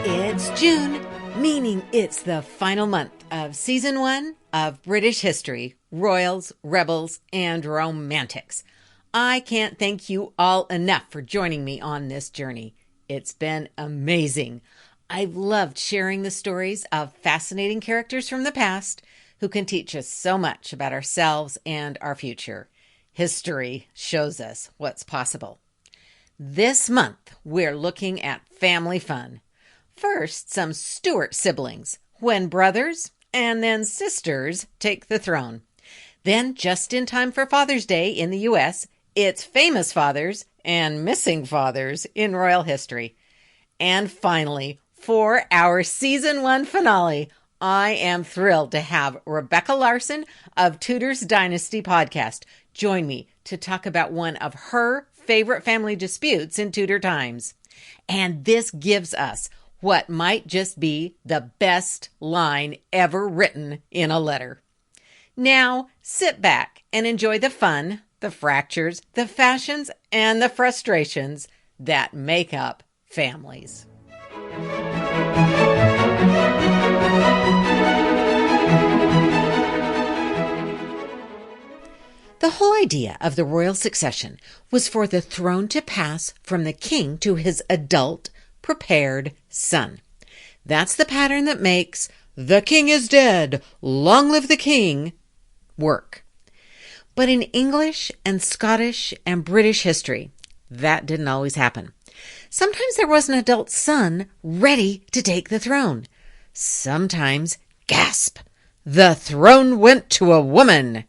It's June, meaning it's the final month of Season 1 of British History, Royals, Rebels, and Romantics. I can't thank you all enough for joining me on this journey. It's been amazing. I've loved sharing the stories of fascinating characters from the past who can teach us so much about ourselves and our future. History shows us what's possible. This month, we're looking at family fun. First, some Stuart siblings, when brothers and then sisters take the throne. Then, just in time for Father's Day in the U.S., it's famous fathers and missing fathers in royal history. And finally, for our Season 1 finale, I am thrilled to have Rebecca Larson of Tudor's Dynasty podcast join me to talk about one of her favorite family disputes in Tudor times. And this gives us what might just be the best line ever written in a letter. Now, sit back and enjoy the fun, the fractures, the fashions, and the frustrations that make up families. The whole idea of the royal succession was for the throne to pass from the king to his adult, prepared son. That's the pattern that makes "the king is dead, long live the king" work. But in English and Scottish and British history, that didn't always happen. Sometimes there was an adult son ready to take the throne. Sometimes, gasp, the throne went to a woman.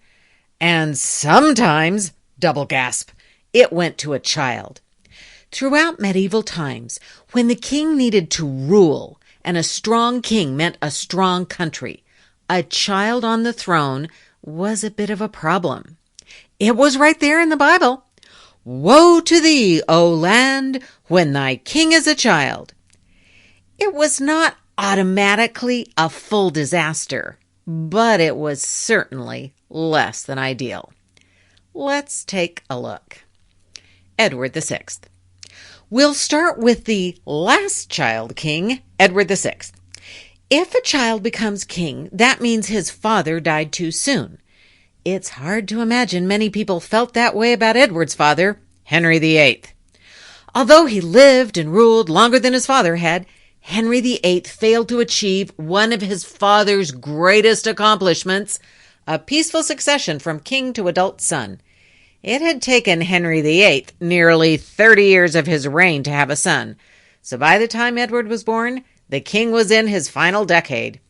And sometimes, double gasp, it went to a child. Throughout medieval times, when the king needed to rule, and a strong king meant a strong country, a child on the throne was a bit of a problem. It was right there in the Bible. Woe to thee, O land, when thy king is a child. It was not automatically a full disaster, but it was certainly less than ideal. Let's take a look. Edward VI. We'll start with the last child king, Edward VI. If a child becomes king, that means his father died too soon. It's hard to imagine many people felt that way about Edward's father, Henry VIII. Although he lived and ruled longer than his father had, Henry VIII failed to achieve one of his father's greatest accomplishments, a peaceful succession from king to adult son. It had taken Henry VIII nearly 30 years of his reign to have a son, so by the time Edward was born, the king was in his final decade.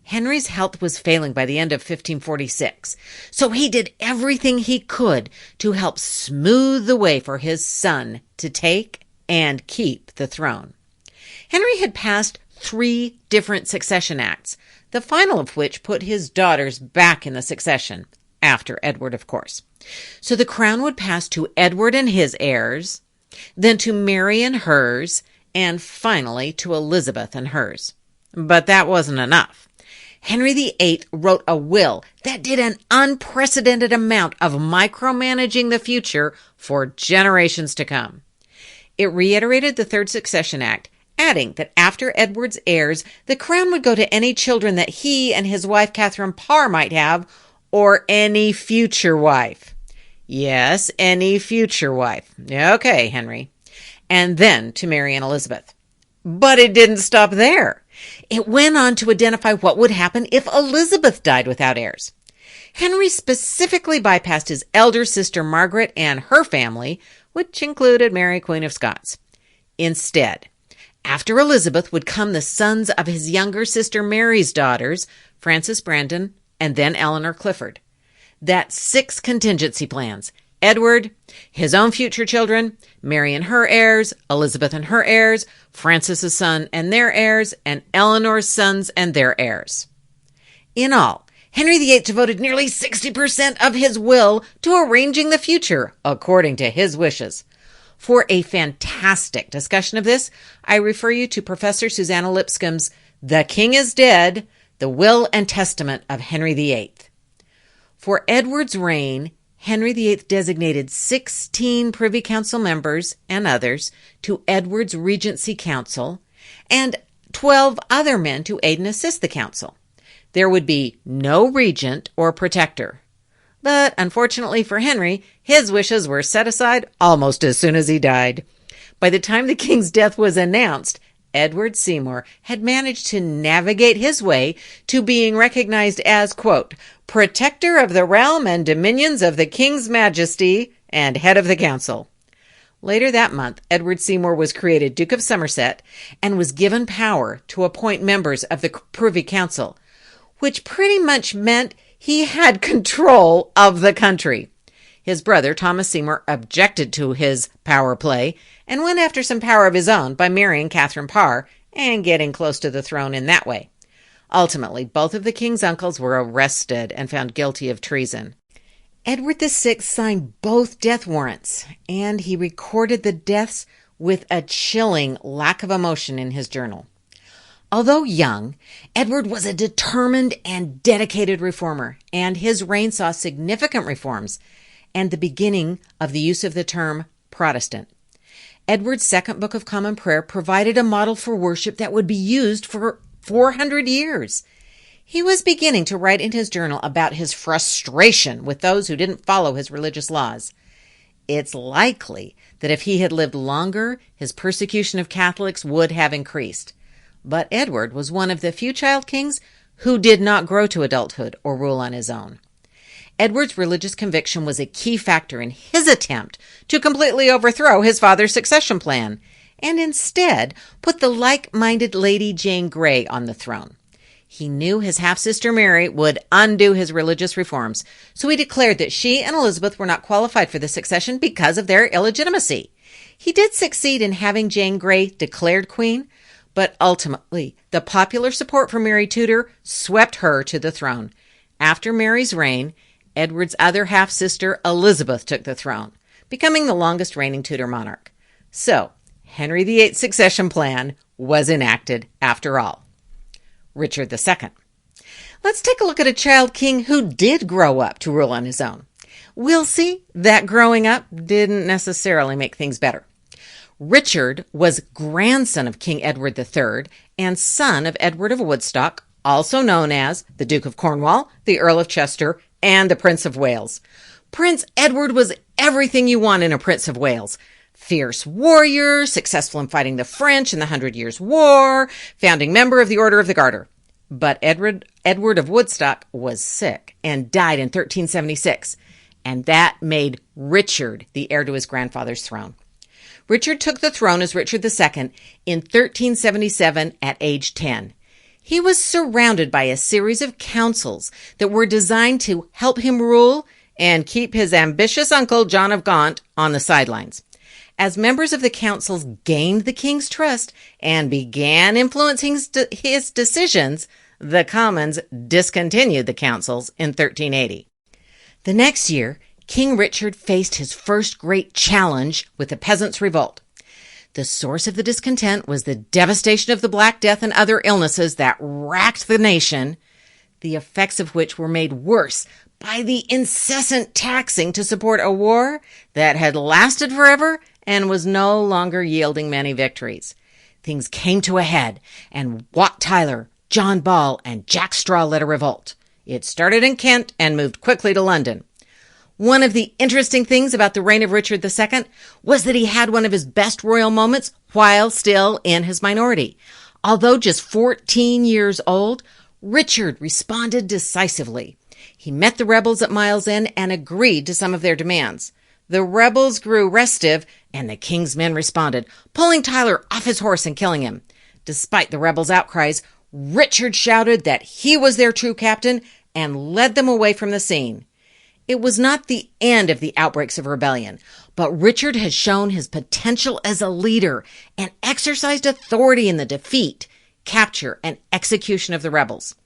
Henry's health was failing by the end of 1546, so he did everything he could to help smooth the way for his son to take and keep the throne. Henry had passed 3 different succession acts, the final of which put his daughters back in the succession, after Edward, of course. So the crown would pass to Edward and his heirs, then to Mary and hers, and finally to Elizabeth and hers. But that wasn't enough. Henry VIII wrote a will that did an unprecedented amount of micromanaging the future for generations to come. It reiterated the Third Succession Act, adding that after Edward's heirs, the crown would go to any children that he and his wife Catherine Parr might have, or any future wife. Yes, any future wife. Okay, Henry. And then to Mary and Elizabeth. But it didn't stop there. It went on to identify what would happen if Elizabeth died without heirs. Henry specifically bypassed his elder sister Margaret and her family, which included Mary, Queen of Scots. Instead, after Elizabeth would come the sons of his younger sister Mary's daughters, Frances Brandon, and then Eleanor Clifford. That's 6 contingency plans. Edward, his own future children, Mary and her heirs, Elizabeth and her heirs, Francis's son and their heirs, and Eleanor's sons and their heirs. In all, Henry VIII devoted nearly 60% of his will to arranging the future according to his wishes. For a fantastic discussion of this, I refer you to Professor Susanna Lipscomb's The King is Dead, the will and testament of Henry VIII. For Edward's reign, Henry VIII designated 16 Privy Council members and others to Edward's Regency Council and 12 other men to aid and assist the council. There would be no regent or protector. But unfortunately for Henry, his wishes were set aside almost as soon as he died. By the time the king's death was announced, Edward Seymour had managed to navigate his way to being recognized as, quote, protector of the realm and dominions of the king's majesty and head of the council. Later that month, Edward Seymour was created Duke of Somerset and was given power to appoint members of the Privy Council, which pretty much meant he had control of the country. His brother, Thomas Seymour, objected to his power play and went after some power of his own by marrying Catherine Parr and getting close to the throne in that way. Ultimately, both of the king's uncles were arrested and found guilty of treason. Edward VI signed both death warrants, and he recorded the deaths with a chilling lack of emotion in his journal. Although young, Edward was a determined and dedicated reformer, and his reign saw significant reforms and the beginning of the use of the term Protestant. Edward's Second Book of Common Prayer provided a model for worship that would be used for 400 years. He was beginning to write in his journal about his frustration with those who didn't follow his religious laws. It's likely that if he had lived longer, his persecution of Catholics would have increased. But Edward was one of the few child kings who did not grow to adulthood or rule on his own. Edward's religious conviction was a key factor in his attempt to completely overthrow his father's succession plan, and instead put the like-minded Lady Jane Grey on the throne. He knew his half-sister Mary would undo his religious reforms, so he declared that she and Elizabeth were not qualified for the succession because of their illegitimacy. He did succeed in having Jane Grey declared queen, but ultimately the popular support for Mary Tudor swept her to the throne. After Mary's reign, Edward's other half-sister Elizabeth took the throne, becoming the longest reigning Tudor monarch. So, Henry VIII's succession plan was enacted after all. Richard II. Let's take a look at a child king who did grow up to rule on his own. We'll see that growing up didn't necessarily make things better. Richard was grandson of King Edward III and son of Edward of Woodstock, also known as the Duke of Cornwall, the Earl of Chester, and the Prince of Wales. Prince Edward was everything you want in a Prince of Wales. Fierce warrior, successful in fighting the French in the 100 Years' War, founding member of the Order of the Garter. But Edward of Woodstock was sick and died in 1376, and that made Richard the heir to his grandfather's throne. Richard took the throne as Richard II in 1377 at age 10. He was surrounded by a series of councils that were designed to help him rule and keep his ambitious uncle, John of Gaunt, on the sidelines. As members of the councils gained the king's trust and began influencing his decisions, the Commons discontinued the councils in 1380. The next year, King Richard faced his first great challenge with the Peasants' Revolt. The source of the discontent was the devastation of the Black Death and other illnesses that racked the nation, the effects of which were made worse by the incessant taxing to support a war that had lasted forever and was no longer yielding many victories. Things came to a head, and Wat Tyler, John Ball, and Jack Straw led a revolt. It started in Kent and moved quickly to London. One of the interesting things about the reign of Richard II was that he had one of his best royal moments while still in his minority. Although just 14 years old, Richard responded decisively. He met the rebels at Miles End and agreed to some of their demands. The rebels grew restive, and the king's men responded, pulling Tyler off his horse and killing him. Despite the rebels' outcries, Richard shouted that he was their true captain and led them away from the scene. It was not the end of the outbreaks of rebellion, but Richard had shown his potential as a leader and exercised authority in the defeat, capture, and execution of the rebels.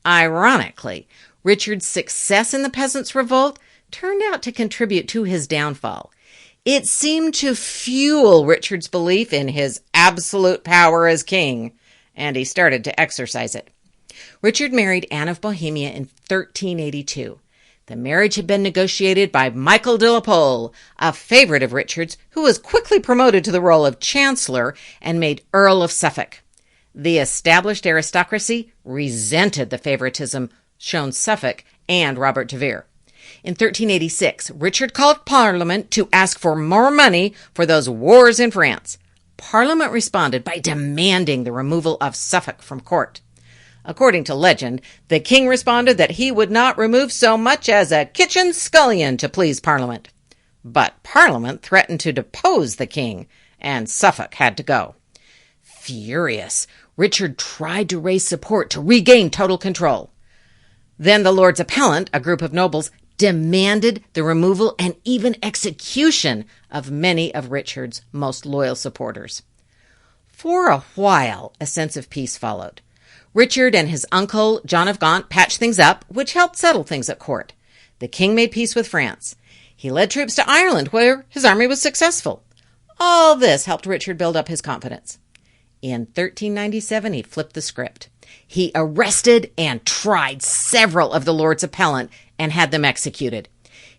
Ironically, Richard's success in the Peasants' Revolt turned out to contribute to his downfall. It seemed to fuel Richard's belief in his absolute power as king, and he started to exercise it. Richard married Anne of Bohemia in 1382. The marriage had been negotiated by Michael de la Pole, a favorite of Richard's, who was quickly promoted to the role of Chancellor and made Earl of Suffolk. The established aristocracy resented the favoritism shown Suffolk and Robert de Vere. In 1386, Richard called Parliament to ask for more money for those wars in France. Parliament responded by demanding the removal of Suffolk from court. According to legend, the king responded that he would not remove so much as a kitchen scullion to please Parliament. But Parliament threatened to depose the king, and Suffolk had to go. Furious, Richard tried to raise support to regain total control. Then the Lords Appellant, a group of nobles, demanded the removal and even execution of many of Richard's most loyal supporters. For a while, a sense of peace followed. Richard and his uncle, John of Gaunt, patched things up, which helped settle things at court. The king made peace with France. He led troops to Ireland, where his army was successful. All this helped Richard build up his confidence. In 1397, he flipped the script. He arrested and tried several of the Lords Appellant and had them executed.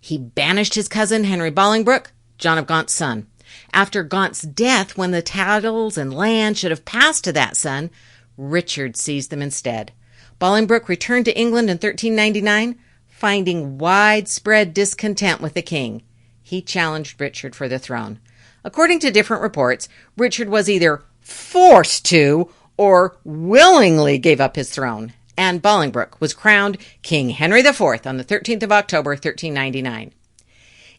He banished his cousin, Henry Bolingbroke, John of Gaunt's son. After Gaunt's death, when the titles and land should have passed to that son, Richard seized them instead. Bolingbroke returned to England in 1399, finding widespread discontent with the king. He challenged Richard for the throne. According to different reports, Richard was either forced to or willingly gave up his throne, and Bolingbroke was crowned King Henry IV on the 13th of October, 1399.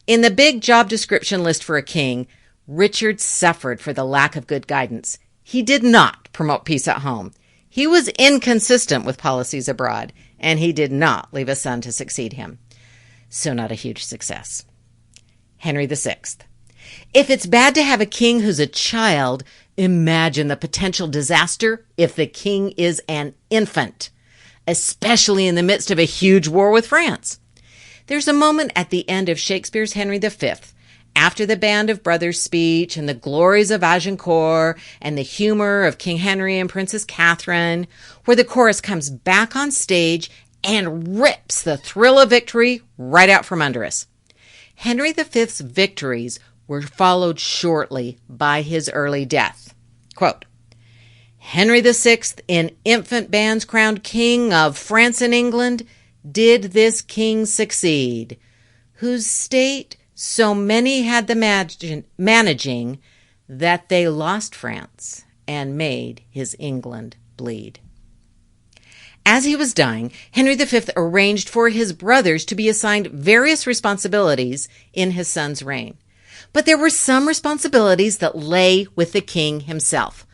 In the big job description list for a king, Richard suffered for the lack of good guidance. He did not promote peace at home. He was inconsistent with policies abroad, and he did not leave a son to succeed him. So not a huge success. Henry VI. If it's bad to have a king who's a child, imagine the potential disaster if the king is an infant, especially in the midst of a huge war with France. There's a moment at the end of Shakespeare's Henry V, after the Band of Brothers speech and the glories of Agincourt and the humor of King Henry and Princess Catherine, where the chorus comes back on stage and rips the thrill of victory right out from under us. Henry V's victories were followed shortly by his early death. Quote, Henry VI, in infant bands crowned King of France and England, did this king succeed, whose state so many had the managing that they lost France and made his England bleed. As he was dying, Henry V arranged for his brothers to be assigned various responsibilities in his son's reign. But there were some responsibilities that lay with the king himself.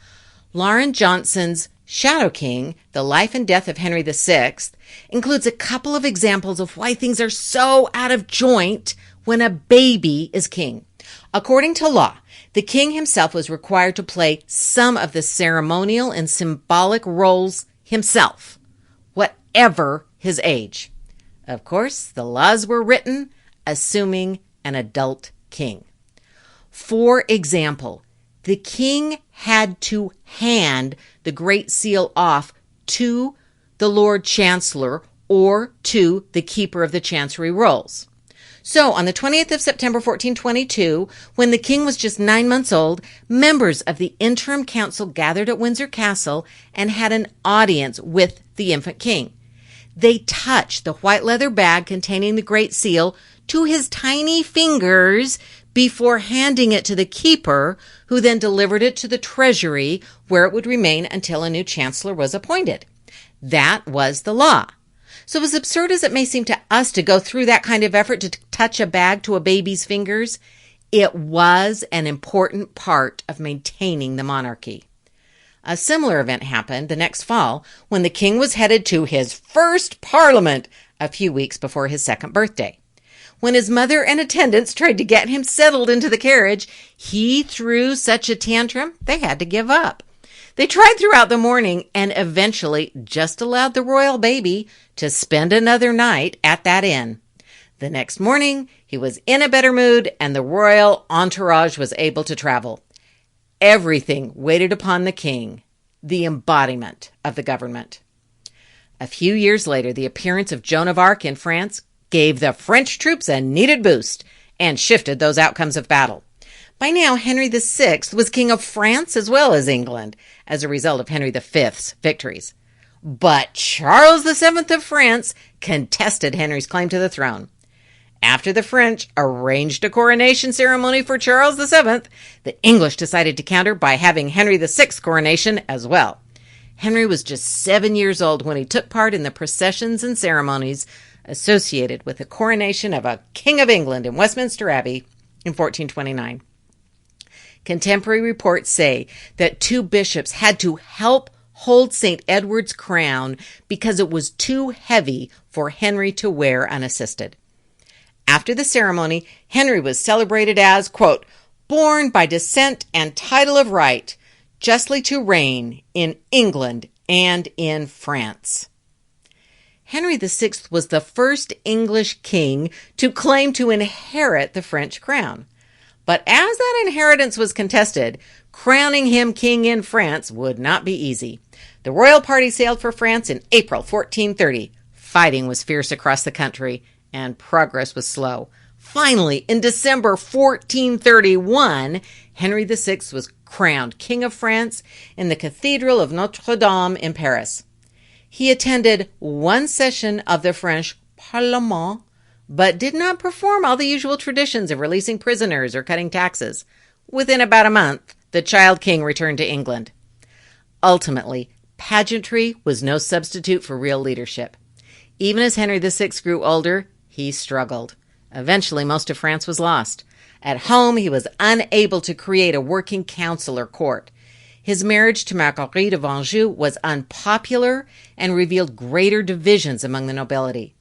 Lauren Johnson's Shadow King, The Life and Death of Henry VI, includes a couple of examples of why things are so out of joint when a baby is king. According to law, the king himself was required to play some of the ceremonial and symbolic roles himself, whatever his age. Of course, the laws were written assuming an adult king. For example, the king had to hand the Great Seal off to the Lord Chancellor or to the Keeper of the Chancery Rolls. So, on the 20th of September, 1422, when the king was just 9 months old, members of the interim council gathered at Windsor Castle and had an audience with the infant king. They touched the white leather bag containing the Great Seal to his tiny fingers before handing it to the keeper, who then delivered it to the treasury, where it would remain until a new chancellor was appointed. That was the law. So as absurd as it may seem to us to go through that kind of effort to touch a bag to a baby's fingers, it was an important part of maintaining the monarchy. A similar event happened the next fall when the king was headed to his first parliament a few weeks before his second birthday. When his mother and attendants tried to get him settled into the carriage, he threw such a tantrum they had to give up. They tried throughout the morning and eventually just allowed the royal baby to spend another night at that inn. The next morning, he was in a better mood and the royal entourage was able to travel. Everything waited upon the king, the embodiment of the government. A few years later, the appearance of Joan of Arc in France gave the French troops a needed boost and shifted those outcomes of battle. By now, Henry VI was king of France as well as England as a result of Henry V's victories. But Charles VII of France contested Henry's claim to the throne. After the French arranged a coronation ceremony for Charles VII, the English decided to counter by having Henry VI's coronation as well. Henry was just 7 years old when he took part in the processions and ceremonies associated with the coronation of a King of England in Westminster Abbey in 1429. Contemporary reports say that 2 bishops had to help hold St. Edward's crown because it was too heavy for Henry to wear unassisted. After the ceremony, Henry was celebrated as, quote, born by descent and title of right, justly to reign in England and in France. Henry VI was the first English king to claim to inherit the French crown. But as that inheritance was contested, crowning him king in France would not be easy. The royal party sailed for France in April 1430. Fighting was fierce across the country, and progress was slow. Finally, in December 1431, Henry VI was crowned King of France in the Cathedral of Notre Dame in Paris. He attended one session of the French Parlement, but did not perform all the usual traditions of releasing prisoners or cutting taxes. Within about a month, the child king returned to England. Ultimately, pageantry was no substitute for real leadership. Even as Henry VI grew older, he struggled. Eventually, most of France was lost. At home, he was unable to create a working council or court. His marriage to Marguerite of Anjou was unpopular and revealed greater divisions among the nobility.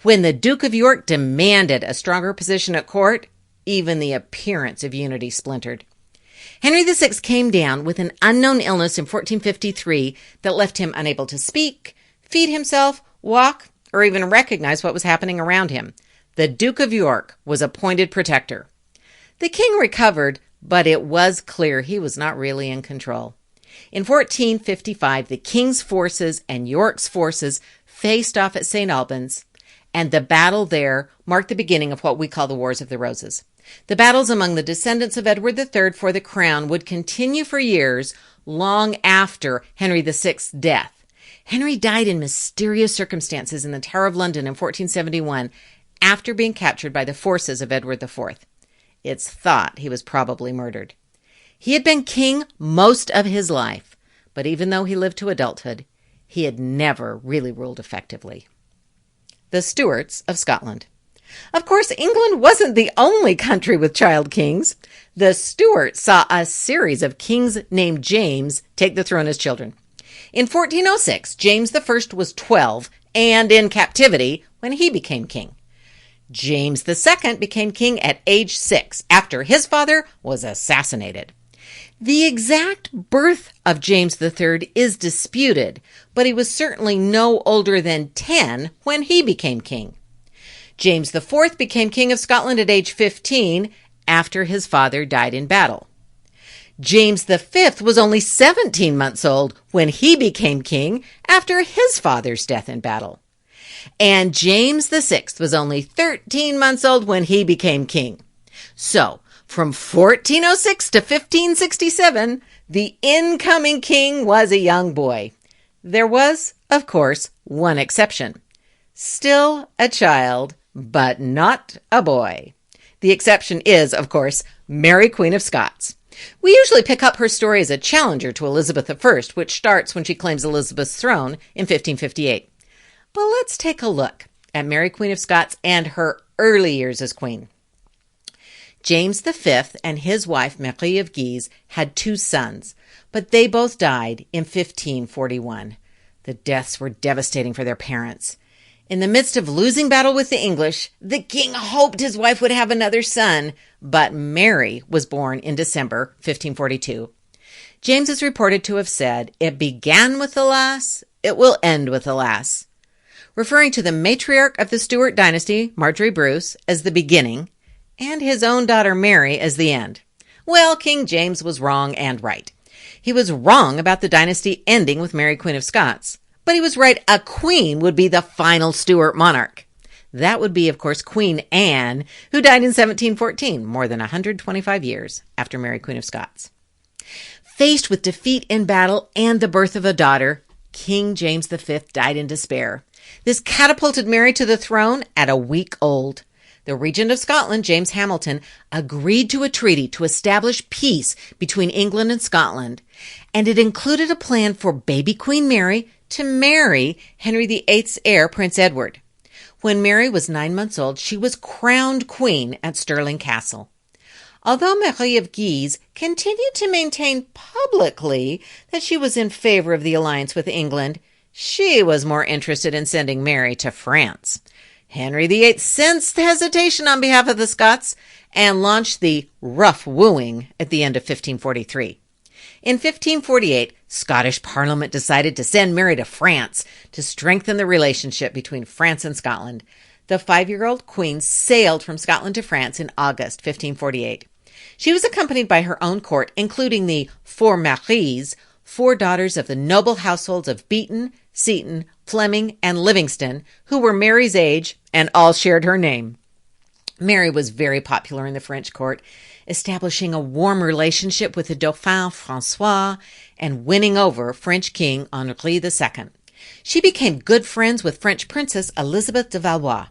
When the Duke of York demanded a stronger position at court, even the appearance of unity splintered. Henry VI came down with an unknown illness in 1453 that left him unable to speak, feed himself, walk, or even recognize what was happening around him. The Duke of York was appointed protector. The king recovered, but it was clear he was not really in control. In 1455, the king's forces and York's forces faced off at St. Albans, and the battle there marked the beginning of what we call the Wars of the Roses. The battles among the descendants of Edward III for the crown would continue for years, long after Henry VI's death. Henry died in mysterious circumstances in the Tower of London in 1471 after being captured by the forces of Edward IV. It's thought he was probably murdered. He had been king most of his life, but even though he lived to adulthood, he had never really ruled effectively. The Stuarts of Scotland. Of course, England wasn't the only country with child kings. The Stuarts saw a series of kings named James take the throne as children. In 1406, James I was 12 and in captivity when he became king. James II became king at age 6 after his father was assassinated. The exact birth of James III is disputed, but he was certainly no older than 10 when he became king. James IV became king of Scotland at age 15 after his father died in battle. James V was only 17 months old when he became king after his father's death in battle. And James VI was only 13 months old when he became king. So, from 1406 to 1567, the incoming king was a young boy. There was, of course, one exception. Still a child, but not a boy. The exception is, of course, Mary, Queen of Scots. We usually pick up her story as a challenger to Elizabeth I, which starts when she claims Elizabeth's throne in 1558. But let's take a look at Mary, Queen of Scots and her early years as queen. James V and his wife, Marie of Guise, had 2 sons, but they both died in 1541. The deaths were devastating for their parents. In the midst of losing battle with the English, the king hoped his wife would have another son, but Mary was born in December 1542. James is reported to have said, "It began with the lass, it will end with the lass," referring to the matriarch of the Stuart dynasty, Marjorie Bruce, as the beginning, and his own daughter Mary as the end. Well, King James was wrong and right. He was wrong about the dynasty ending with Mary, Queen of Scots, But he was right, a queen would be the final Stuart monarch. That would be, of course, Queen Anne, who died in 1714, more than 125 years after Mary, Queen of Scots. Faced with defeat in battle and the birth of a daughter, King James V died in despair. This catapulted Mary to the throne at a week old. The Regent of Scotland, James Hamilton, agreed to a treaty to establish peace between England and Scotland, and it included a plan for baby Queen Mary to marry Henry VIII's heir, Prince Edward. When Mary was 9 months old, she was crowned queen at Stirling Castle. Although Marie of Guise continued to maintain publicly that she was in favor of the alliance with England, she was more interested in sending Mary to France. Henry VIII sensed hesitation on behalf of the Scots and launched the rough wooing at the end of 1543. In 1548, Scottish Parliament decided to send Mary to France to strengthen the relationship between France and Scotland. The 5-year-old queen sailed from Scotland to France in August 1548. She was accompanied by her own court, including the four Maries, 4 daughters of the noble households of Beaton, Seton, Fleming, and Livingston, who were Mary's age and all shared her name. Mary was very popular in the French court, establishing a warm relationship with the Dauphin Francois and winning over French King Henri II. She became good friends with French Princess Elizabeth de Valois.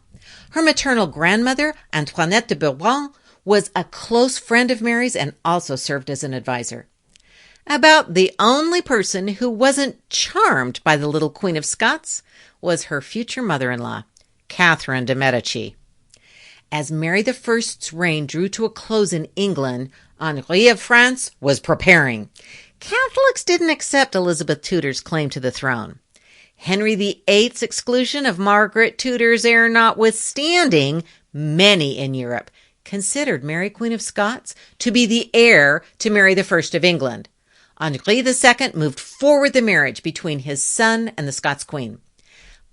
Her maternal grandmother, Antoinette de Bourbon, was a close friend of Mary's and also served as an advisor. About the only person who wasn't charmed by the little Queen of Scots was her future mother-in-law, Catherine de' Medici. As Mary I's reign drew to a close in England, Henri of France was preparing. Catholics didn't accept Elizabeth Tudor's claim to the throne. Henry VIII's exclusion of Margaret Tudor's heir notwithstanding, many in Europe considered Mary, Queen of Scots, to be the heir to Mary I of England. Henri II moved forward the marriage between his son and the Scots Queen.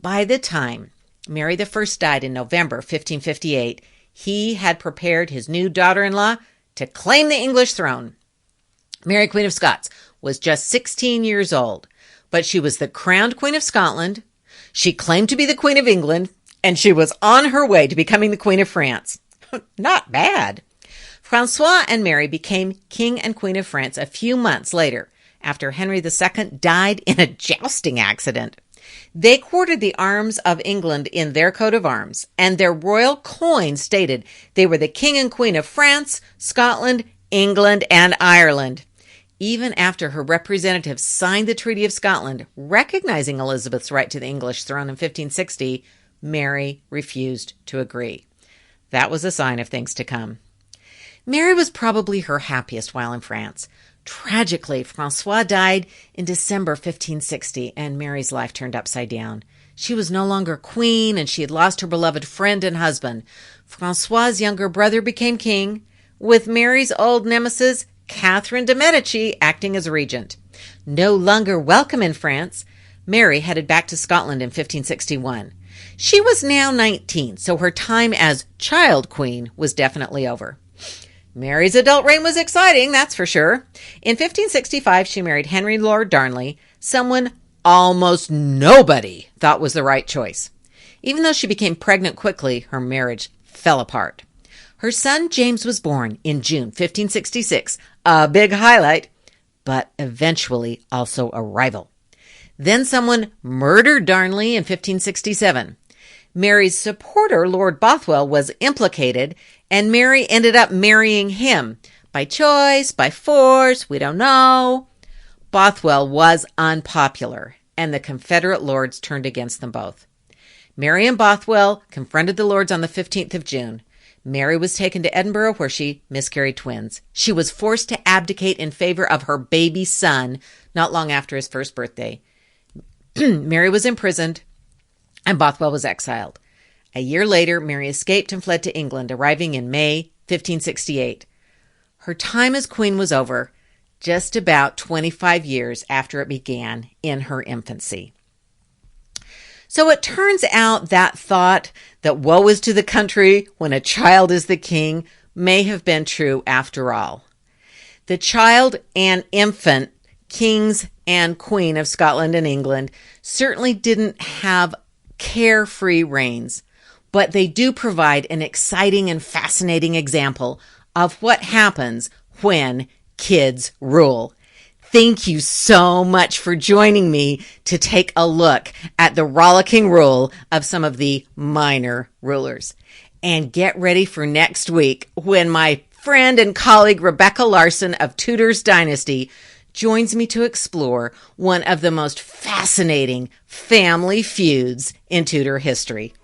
By the time Mary I died in November 1558, he had prepared his new daughter-in-law to claim the English throne. Mary, Queen of Scots, was just 16 years old, but she was the crowned Queen of Scotland, she claimed to be the Queen of England, and she was on her way to becoming the Queen of France. Not bad. Francois and Mary became King and Queen of France a few months later, after Henry II died in a jousting accident. They quartered the arms of England in their coat of arms, and their royal coin stated they were the King and Queen of France, Scotland, England, and Ireland. Even after her representatives signed the Treaty of Scotland, recognizing Elizabeth's right to the English throne in 1560, Mary refused to agree. That was a sign of things to come. Mary was probably her happiest while in France. Tragically, Francois died in December 1560, and Mary's life turned upside down. She was no longer queen, and she had lost her beloved friend and husband. Francois's younger brother became king, with Mary's old nemesis, Catherine de' Medici, acting as regent. No longer welcome in France, Mary headed back to Scotland in 1561. She was now 19, so her time as child queen was definitely over. Mary's adult reign was exciting, that's for sure. In 1565, she married Henry Lord Darnley, someone almost nobody thought was the right choice. Even though she became pregnant quickly, her marriage fell apart. Her son James was born in June 1566, a big highlight, but eventually also a rival. Then someone murdered Darnley in 1567. Mary's supporter, Lord Bothwell, was implicated, and Mary ended up marrying him. By choice, by force, we don't know. Bothwell was unpopular, and the Confederate lords turned against them both. Mary and Bothwell confronted the lords on the 15th of June. Mary was taken to Edinburgh, where she miscarried twins. She was forced to abdicate in favor of her baby son not long after his first birthday. Mary was imprisoned, and Bothwell was exiled. A year later, Mary escaped and fled to England, arriving in May 1568. Her time as queen was over, just about 25 years after it began in her infancy. So it turns out that thought that woe is to the country when a child is the king may have been true after all. The child and infant kings and queen of Scotland and England certainly didn't have carefree reigns, but they do provide an exciting and fascinating example of what happens when kids rule. Thank you so much for joining me to take a look at the rollicking rule of some of the minor rulers. And get ready for next week when my friend and colleague Rebecca Larson of Tudor's Dynasty joins me to explore one of the most fascinating family feuds in Tudor history.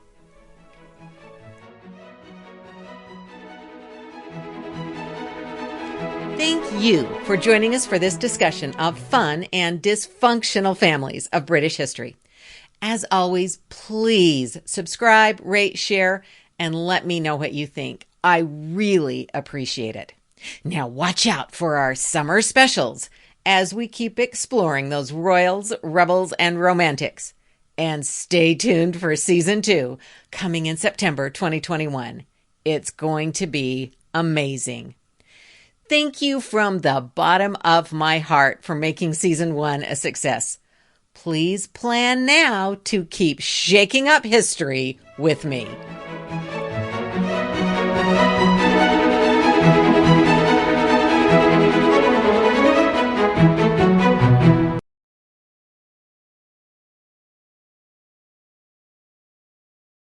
Thank you for joining us for this discussion of fun and dysfunctional families of British history. As always, please subscribe, rate, share, and let me know what you think. I really appreciate it. Now watch out for our summer specials as we keep exploring those royals, rebels, and romantics. And stay tuned for season 2 coming in September 2021. It's going to be amazing. Thank you from the bottom of my heart for making season 1 a success. Please plan now to keep shaking up history with me.